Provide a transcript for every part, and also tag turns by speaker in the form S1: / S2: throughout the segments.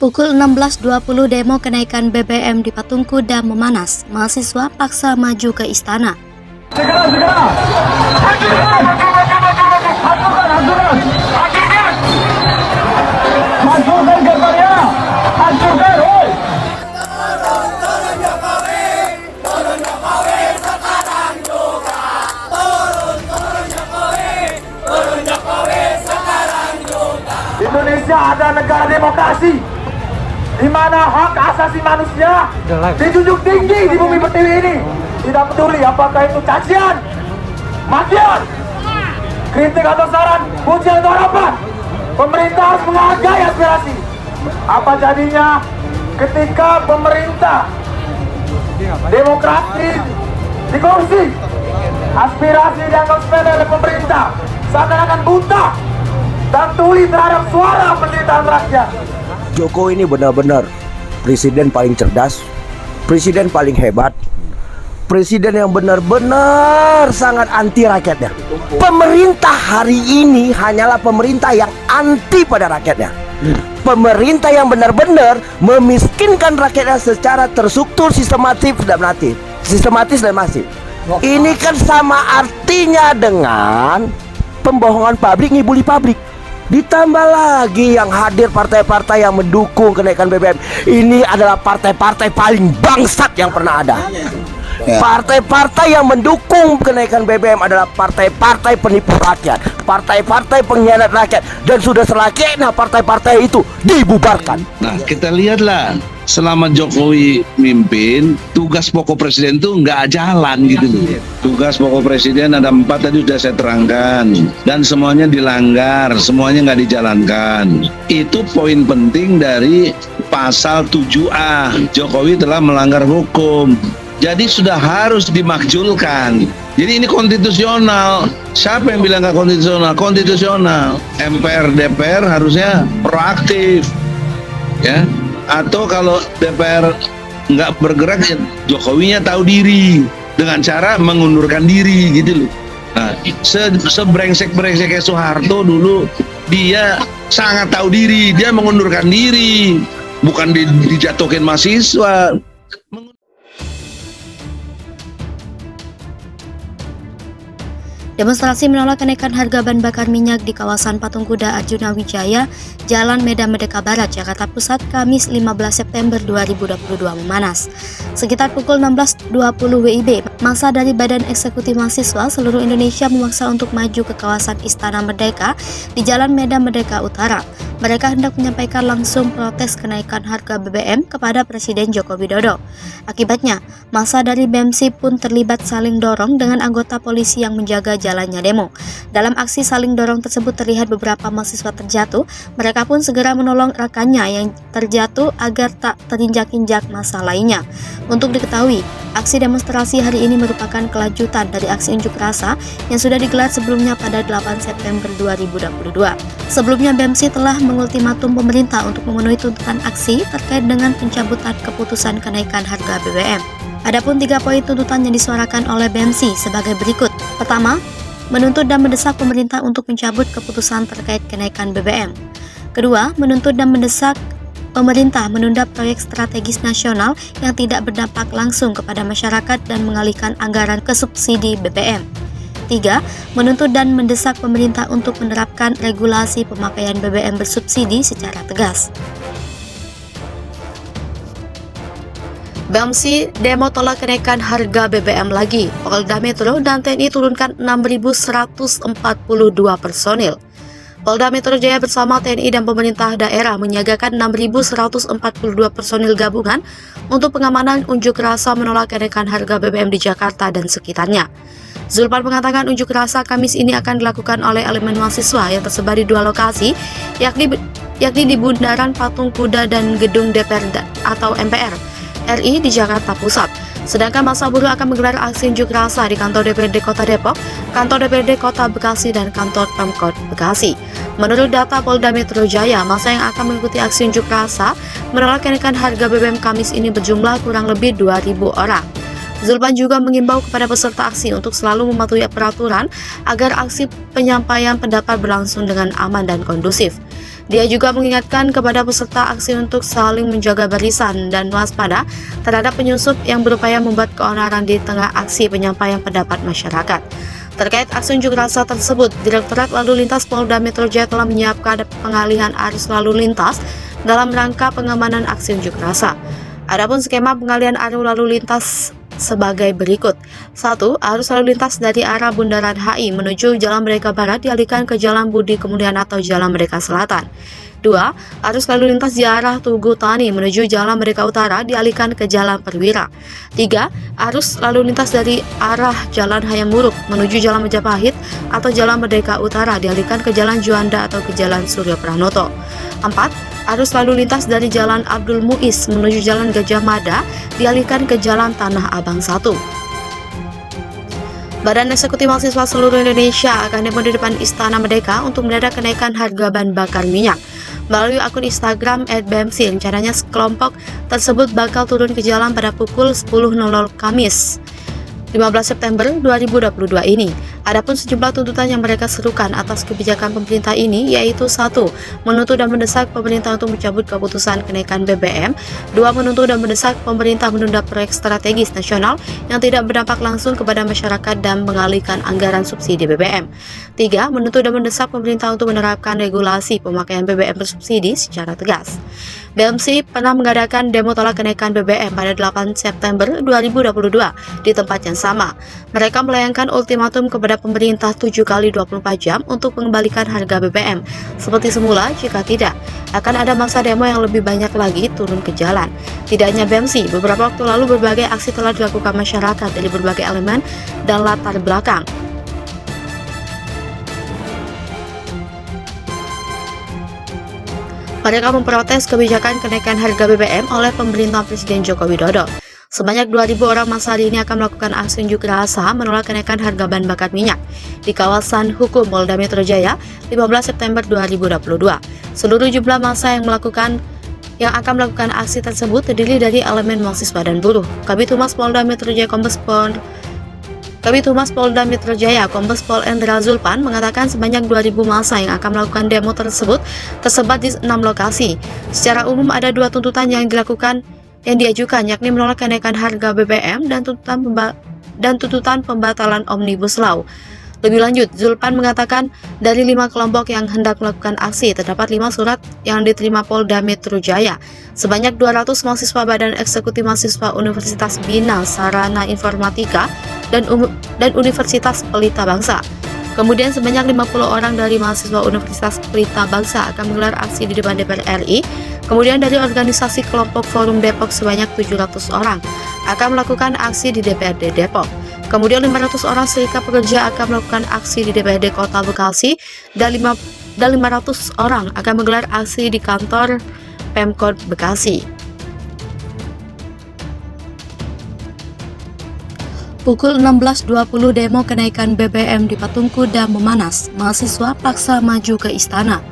S1: Pukul 16.20 demo kenaikan BBM di Patung Kuda memanas. Mahasiswa paksa maju ke istana.
S2: Indonesia adalah negara demokrasi di mana hak asasi manusia dijunjung tinggi di bumi pertiwi ini. Tidak peduli apakah itu cacian, makian, kritik atau saran, pujian atau harapan, pemerintah harus menghargai aspirasi. Apa jadinya ketika pemerintah demokrasi dikorupsi, aspirasi dianggap sepele oleh pemerintah, seakan-akan buta dan tuli terhadap suara penderitaan rakyat.
S3: Jokowi ini benar-benar presiden paling cerdas, presiden paling hebat, presiden yang benar-benar sangat anti rakyatnya. Pemerintah hari ini hanyalah pemerintah yang anti pada rakyatnya. Pemerintah yang benar-benar memiskinkan rakyatnya secara terstruktur, sistematis dan masif. Ini kan sama artinya dengan pembohongan publik, ngibuli publik. Ditambah lagi yang hadir partai-partai yang mendukung kenaikan BBM. Ini adalah partai-partai paling bangsat yang pernah ada. Partai-partai yang mendukung kenaikan BBM adalah partai-partai penipu rakyat, partai-partai pengkhianat rakyat, dan sudah selayaknya partai-partai itu dibubarkan.
S4: Nah, kita lihatlah selama Jokowi mimpin, tugas pokok presiden itu nggak jalan gitu loh. Tugas pokok presiden ada 4 tadi sudah saya terangkan, dan semuanya dilanggar, semuanya nggak dijalankan. Itu poin penting dari pasal 7A. Jokowi telah melanggar hukum. Jadi sudah harus dimakjulkan. Jadi ini konstitusional. Siapa yang bilang nggak konstitusional? Konstitusional. MPR, DPR harusnya proaktif, ya. Atau kalau DPR nggak bergerak, ya Jokowinya tahu diri dengan cara mengundurkan diri, gitu loh. Nah, sebrengsek-brengseknya Soeharto dulu, dia sangat tahu diri, dia mengundurkan diri, bukan dijatuhin mahasiswa.
S1: Demonstrasi menolak kenaikan harga bahan bakar minyak di kawasan Patung Kuda Arjuna Wijaya, Jalan Medan Merdeka Barat, Jakarta Pusat, Kamis 15 September 2022 memanas. Sekitar pukul 16.20 WIB, massa dari Badan Eksekutif Mahasiswa seluruh Indonesia memaksa untuk maju ke kawasan Istana Merdeka di Jalan Medan Merdeka Utara. Mereka hendak menyampaikan langsung protes kenaikan harga BBM kepada Presiden Joko Widodo. Akibatnya, massa dari BEMSI pun terlibat saling dorong dengan anggota polisi yang menjaga jalannya demo. Dalam aksi saling dorong tersebut terlihat beberapa mahasiswa terjatuh. Mereka pun segera menolong rekannya yang terjatuh agar tak terinjak-injak massa lainnya. Untuk diketahui, aksi demonstrasi hari ini merupakan kelanjutan dari aksi unjuk rasa yang sudah digelar sebelumnya pada 8 September 2022. Sebelumnya BEMSI telah mengultimatum pemerintah untuk memenuhi tuntutan aksi terkait dengan pencabutan keputusan kenaikan harga BBM. Adapun 3 poin tuntutan yang disuarakan oleh BEMSI sebagai berikut. Pertama, menuntut dan mendesak pemerintah untuk mencabut keputusan terkait kenaikan BBM. Kedua, menuntut dan mendesak pemerintah menunda proyek strategis nasional yang tidak berdampak langsung kepada masyarakat dan mengalihkan anggaran ke subsidi BBM. 3. Menuntut dan mendesak pemerintah untuk menerapkan regulasi pemakaian BBM bersubsidi secara tegas. BEMSI demo tolak kenaikan harga BBM lagi. Polda Metro dan TNI turunkan 6.142 personil. Polda Metro Jaya bersama TNI dan pemerintah daerah menyiagakan 6.142 personil gabungan untuk pengamanan unjuk rasa menolak kenaikan harga BBM di Jakarta dan sekitarnya. Zulpan mengatakan unjuk rasa Kamis ini akan dilakukan oleh elemen mahasiswa yang tersebar di 2 lokasi, yakni di Bundaran Patung Kuda dan Gedung DPR atau MPR RI di Jakarta Pusat. Sedangkan massa buruh akan menggelar aksi unjuk rasa di kantor DPRD Kota Depok, kantor DPRD Kota Bekasi, dan kantor Pemkot Bekasi. Menurut data Polda Metro Jaya, massa yang akan mengikuti aksi unjuk rasa menolak kenaikan harga BBM Kamis ini berjumlah kurang lebih 2.000 orang. Zulpan juga mengimbau kepada peserta aksi untuk selalu mematuhi peraturan agar aksi penyampaian pendapat berlangsung dengan aman dan kondusif. Dia juga mengingatkan kepada peserta aksi untuk saling menjaga barisan dan waspada terhadap penyusup yang berupaya membuat keonaran di tengah aksi penyampaian pendapat masyarakat. Terkait aksi unjuk rasa tersebut, Direktorat Lalu Lintas Polda Metro Jaya telah menyiapkan pengalihan arus lalu lintas dalam rangka pengamanan aksi unjuk rasa. Adapun skema pengalihan arus lalu lintas sebagai berikut. 1. Arus lalu lintas dari arah Bundaran HI menuju Jalan Merdeka Barat dialihkan ke Jalan Budi Kemudian atau Jalan Merdeka Selatan. 2. Arus lalu lintas di arah Tugu Tani menuju Jalan Merdeka Utara dialihkan ke Jalan Perwira. 3. Arus lalu lintas dari arah Jalan Hayam Wuruk menuju Jalan Majapahit atau Jalan Merdeka Utara dialihkan ke Jalan Juanda atau ke Jalan Surya Pranoto. 4. Arus lalu lintas dari Jalan Abdul Muiz menuju Jalan Gajah Mada dialihkan ke Jalan Tanah Abang 1. Badan Eksekutif Mahasiswa seluruh Indonesia akan demo di depan Istana Merdeka untuk mendadak kenaikan harga bahan bakar minyak. Melalui akun Instagram @bmc, rencananya sekelompok tersebut bakal turun ke jalan pada pukul 10.00 Kamis 15 September 2022 ini. Adapun sejumlah tuntutan yang mereka serukan atas kebijakan pemerintah ini yaitu 1. Menuntut dan mendesak pemerintah untuk mencabut keputusan kenaikan BBM. 2. Menuntut dan mendesak pemerintah menunda proyek strategis nasional yang tidak berdampak langsung kepada masyarakat dan mengalihkan anggaran subsidi BBM. 3. Menuntut dan mendesak pemerintah untuk menerapkan regulasi pemakaian BBM bersubsidi secara tegas. BMC pernah mengadakan demo tolak kenaikan BBM pada 8 September 2022 di tempat yang sama. Mereka melayangkan ultimatum kepada pemerintah 7 kali 24 jam untuk mengembalikan harga BBM seperti semula. Jika tidak, akan ada masa demo yang lebih banyak lagi turun ke jalan. Tidak hanya BMC, beberapa waktu lalu berbagai aksi telah dilakukan masyarakat dari berbagai elemen dan latar belakang. Mereka memprotes kebijakan kenaikan harga BBM oleh pemerintahan Presiden Joko Widodo. Sebanyak 2.000 orang massa hari ini akan melakukan aksi unjuk rasa menolak kenaikan harga bahan bakar minyak di kawasan hukum Polda Metro Jaya 15 September 2022. Seluruh jumlah massa yang akan melakukan aksi tersebut terdiri dari elemen mahasiswa dan buruh. Kabid Humas Polda Metro Jaya Kombes Pol Endra Zulpan mengatakan sebanyak 2.000 massa yang akan melakukan demo tersebut tersebar di 6 lokasi. Secara umum ada 2 tuntutan yang diajukan, yakni menolak kenaikan harga BBM dan tuntutan pembatalan Omnibus Law. Lebih lanjut, Zulpan mengatakan dari 5 kelompok yang hendak melakukan aksi, terdapat 5 surat yang diterima Polda Metro Jaya. Sebanyak 200 mahasiswa Badan Eksekutif Mahasiswa Universitas Bina Sarana Informatika dan Universitas Pelita Bangsa. Kemudian sebanyak 50 orang dari mahasiswa Universitas Pelita Bangsa akan menggelar aksi di depan DPR RI. Kemudian dari organisasi kelompok Forum Depok sebanyak 700 orang akan melakukan aksi di DPRD Depok. Kemudian 500 orang serikat pekerja akan melakukan aksi di DPRD Kota Bekasi dan 500 orang akan menggelar aksi di kantor Pemkot Bekasi. Pukul 16.20 demo kenaikan BBM di Patung Kuda memanas, mahasiswa paksa maju ke istana.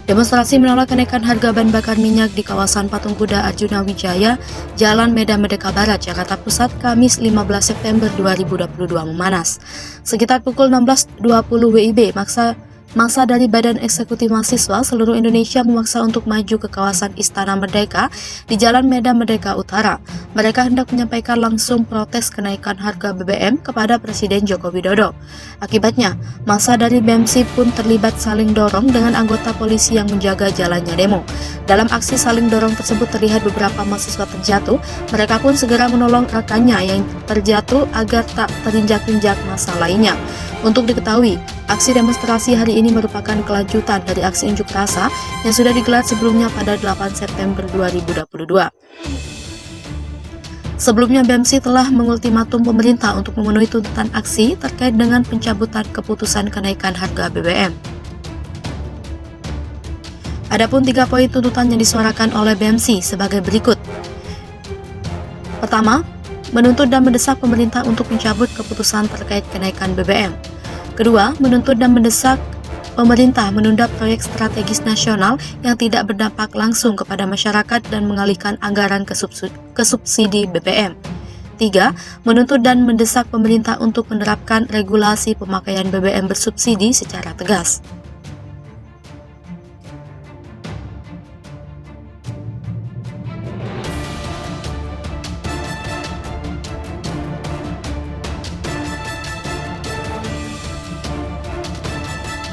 S1: Demonstrasi menolak kenaikan harga bahan bakar minyak di kawasan Patung Kuda Arjuna Wijaya, Jalan Medan Merdeka Barat, Jakarta Pusat, Kamis 15 September 2022 memanas. Sekitar pukul 16.20 WIB, massa dari Badan Eksekutif Mahasiswa seluruh Indonesia memaksa untuk maju ke kawasan Istana Merdeka di Jalan Medan Merdeka Utara. Mereka hendak menyampaikan langsung protes kenaikan harga BBM kepada Presiden Joko Widodo. Akibatnya, massa dari BMC pun terlibat saling dorong dengan anggota polisi yang menjaga jalannya demo. Dalam aksi saling dorong tersebut terlihat beberapa mahasiswa terjatuh. Mereka pun segera menolong rekannya yang terjatuh agar tak terinjak-injak massa lainnya. Untuk diketahui, aksi demonstrasi hari ini merupakan kelanjutan dari aksi unjuk rasa yang sudah digelar sebelumnya pada 8 September 2022. Sebelumnya, BMC telah mengultimatum pemerintah untuk memenuhi tuntutan aksi terkait dengan pencabutan keputusan kenaikan harga BBM. Adapun 3 poin tuntutan yang disuarakan oleh BMC sebagai berikut. Pertama, menuntut dan mendesak pemerintah untuk mencabut keputusan terkait kenaikan BBM. Kedua, menuntut dan mendesak pemerintah menunda proyek strategis nasional yang tidak berdampak langsung kepada masyarakat dan mengalihkan anggaran ke subsidi BBM. ketiga, menuntut dan mendesak pemerintah untuk menerapkan regulasi pemakaian BBM bersubsidi secara tegas.